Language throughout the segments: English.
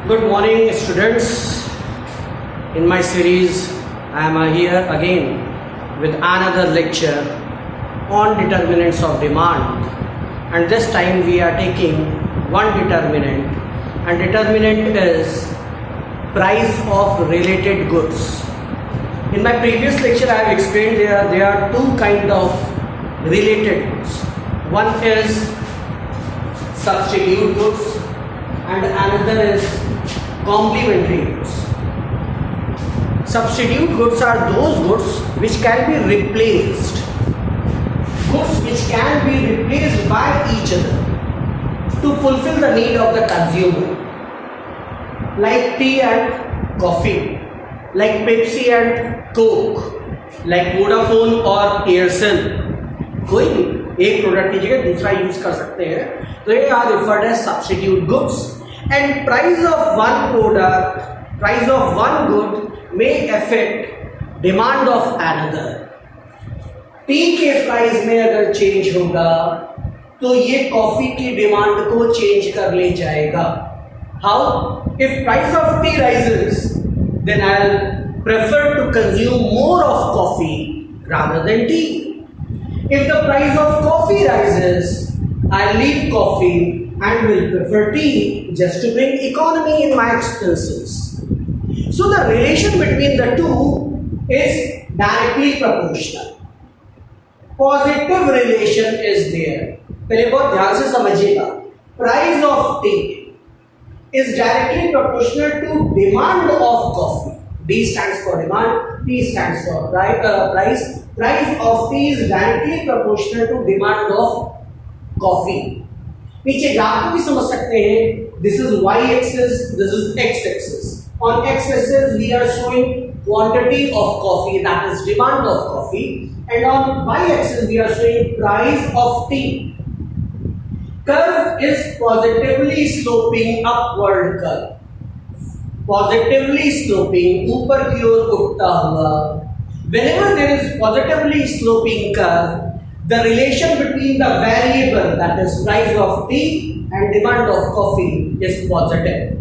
Good morning, students. In my series, I am here again with another lecture on determinants of demand, and this time we are taking one determinant, and determinant is price of related goods. In my previous lecture, I have explained there are two kind of related goods. One is substitute goods and another is complementary goods. Substitute goods are those goods which can be replaced. Goods which can be replaced by each other to fulfill the need of the consumer. Like tea and coffee, like Pepsi and Coke, like Vodafone और Aircel. कोई भी एक product की जगह दूसरा use कर सकते हैं, तो ये are referred as substitute goods. And price of one product, price of one good may affect demand of another. Tea के प्राइस में अगर चेंज होगा तो ये कॉफी की डिमांड को चेंज कर ले जाएगा. How? If price of T rises then I'll prefer to consume more of coffee rather than tea. If the price of coffee rises, I'll leave coffee and will prefer tea just to bring economy in my expenses. So the relation between the two is directly proportional. Positive relation is there. पहले बहुत ध्यान से समझिएगा. Price of tea is directly proportional to demand of coffee. D stands for demand, P stands for price. Price of tea is directly proportional to demand of coffee. नीचे graph को भी समझ सकते हैं. This is y-axis, this is x-axis. On x-axis we are showing quantity of coffee, that is demand of coffee, and on y-axis we are showing price of tea. Curve is positively sloping upward curve. Positively sloping, ऊपर की ओर उठता हुआ. Whenever there is positively sloping curve, the relation between the variable, that is price of tea and demand of coffee, is positive.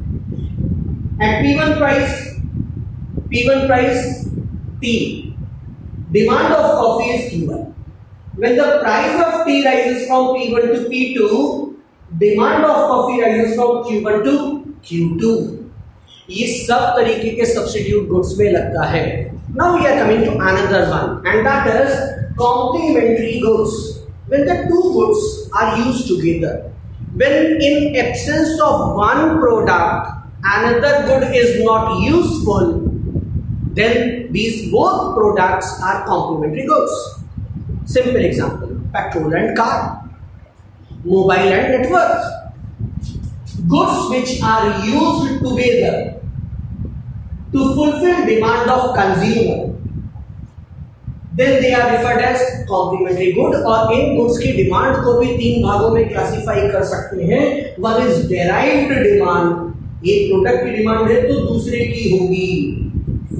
At P1 price T, demand of coffee is Q1. When the price of tea rises from P1 to P2, demand of coffee rises from Q1 to Q2. ये सब तरीके के substitute goods में लगता है. Now we are coming to another one, and that is complementary goods. When the two goods are used together, when in absence of one product, another good is not useful, then these both products are complementary goods. Simple example: petrol and car, mobile and network. Goods which are used together to fulfill demand of consumer, then they are referred as complementary good. और इन goods की demand को भी तीन भागों में classify कर सकते हैं. वन इज डेराइव्ड डिमांड, एक प्रोडक्ट की डिमांड है तो दूसरे की होगी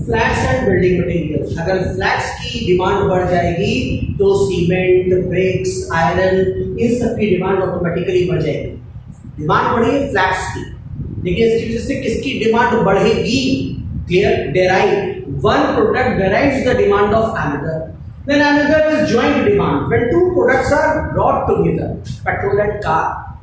फ्लैट्स एंड बिल्डिंग मटेरियल. अगर फ्लैट्स की डिमांड बढ़ जाएगी तो सीमेंट, ब्रिक्स, आयरन, इन सब की डिमांड ऑटोमेटिकली बढ़ जाएगी. डिमांड बढ़ी फ्लैट्स की, लेकिन इसकी वजह से किसकी डिमांड बढ़ेगी? Clear? Derive. One product derives the demand of another. Then another is joint demand. When two products are brought together, petrol and car,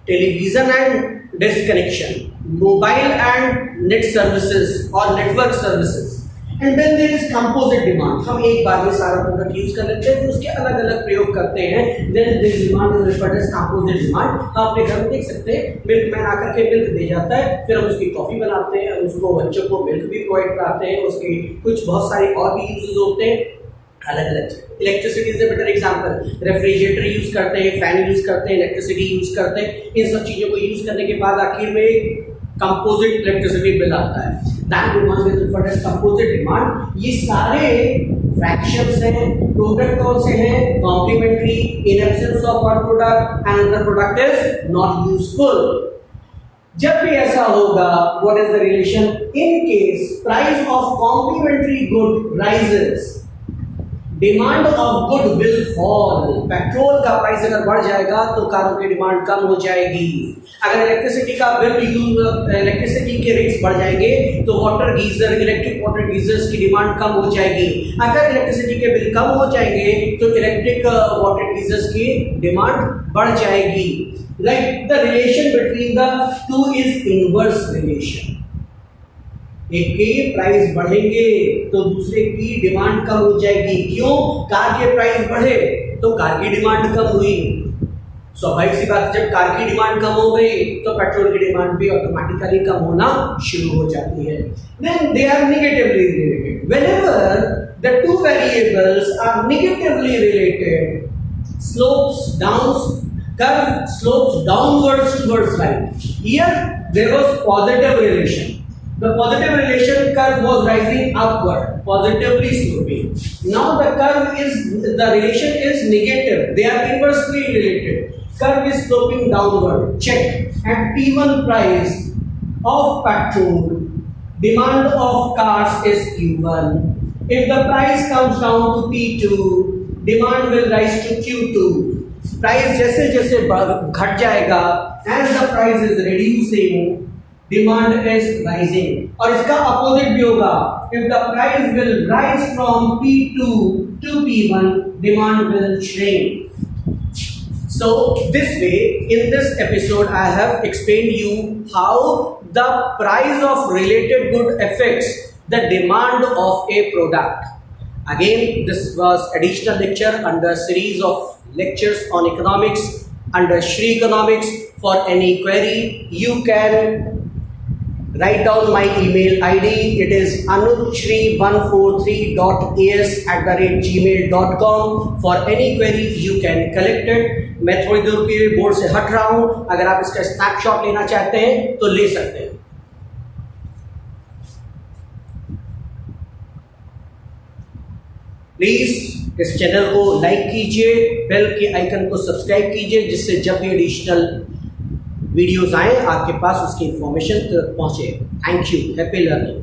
television and disk connection, mobile and net services or network services, and then there is composite demand. हम एक बार में सारा product use कर लेते हैं, फिर उसके अलग अलग प्रयोग करते हैं. Then this demand is referred as composite demand. हम अपने घर में देख सकते हैं, मिल्कमैन आकर के मिल्क दे जाता है, फिर हम उसकी कॉफी बनाते हैं, उसको बच्चों को मिल्क भी प्रोवाइड कराते हैं, उसके कुछ बहुत सारे और भी यूजेस होते हैं अलग अलग. Electricity is a better example. Refrigerator use करते हैं, फैन यूज करते हैं, इलेक्ट्रिसिटी यूज करते हैं. इन सब चीजों को यूज करने के बाद आखिर में कंपोजिट इलेक्ट्रिसिटी बिल आता है. That demand is referred as composite demand. ये सारे फ्रैक्शंस हैं. प्रोडक्ट कौन से हैं? Complementary. In absence of one product another product is not useful. जब भी ऐसा होगा, what is the relation? In case price of complementary good rises, demand of good will fall. Petrol का प्राइस अगर बढ़ जाएगा तो कारों की डिमांड कम हो जाएगी. अगर इलेक्ट्रिसिटी के रेट्स बढ़ जाएंगे तो water geyser, electric water geysers की डिमांड कम हो जाएगी। अगर इलेक्ट्रिसिटी के बिल कम हो जाएंगे तो इलेक्ट्रिक वाटर गीजर्स की डिमांड बढ़ जाएगी। Like the relation between the two is inverse relation. एक के प्राइस बढ़ेंगे तो दूसरे की डिमांड कम हो जाएगी। क्यों? कार के प्राइस बढ़े तो कार की डिमांड कम हुई। स्वाभाविक सी बात, जब कार की डिमांड कम हो गई तो पेट्रोल की डिमांड भी ऑटोमेटिकली कम होना शुरू हो जाती है। Then they are negatively related. Whenever the two variables are negatively related, curve slopes downwards towards right. Here there was positive relation. The positive relation curve was rising upward, positively sloping. Now the relation is negative. They are inversely related. Curve is sloping downward. Check. At P1 price of petrol, demand of cars is Q1. If the price comes down to P2, demand will rise to Q2. Price जैसे जैसे घट जाएगा, as the price is reducing, demand is rising. और इसका opposite भी होगा. If the price will rise from P2 to P1, demand will shrink. So this way, in this episode, I have explained you how the price of related good affects the demand of a product. Again, this was additional lecture under series of lectures on economics under Shri Economics. For any query, you can write down my email ID. It is anushri143.as@gmail.com. For any query you can collect it. मैं थोड़ी देर के लिए board से हट रहा हूं, अगर आप इसका स्नैपशॉट लेना चाहते हैं तो ले सकते हैं। प्लीज इस चैनल को लाइक कीजिए, बेल के आइकन को सब्सक्राइब कीजिए, जिससे जब भी एडिशनल वीडियोस आए आपके पास उसकी इंफॉर्मेशन पहुंचे। Thank you. Happy learning.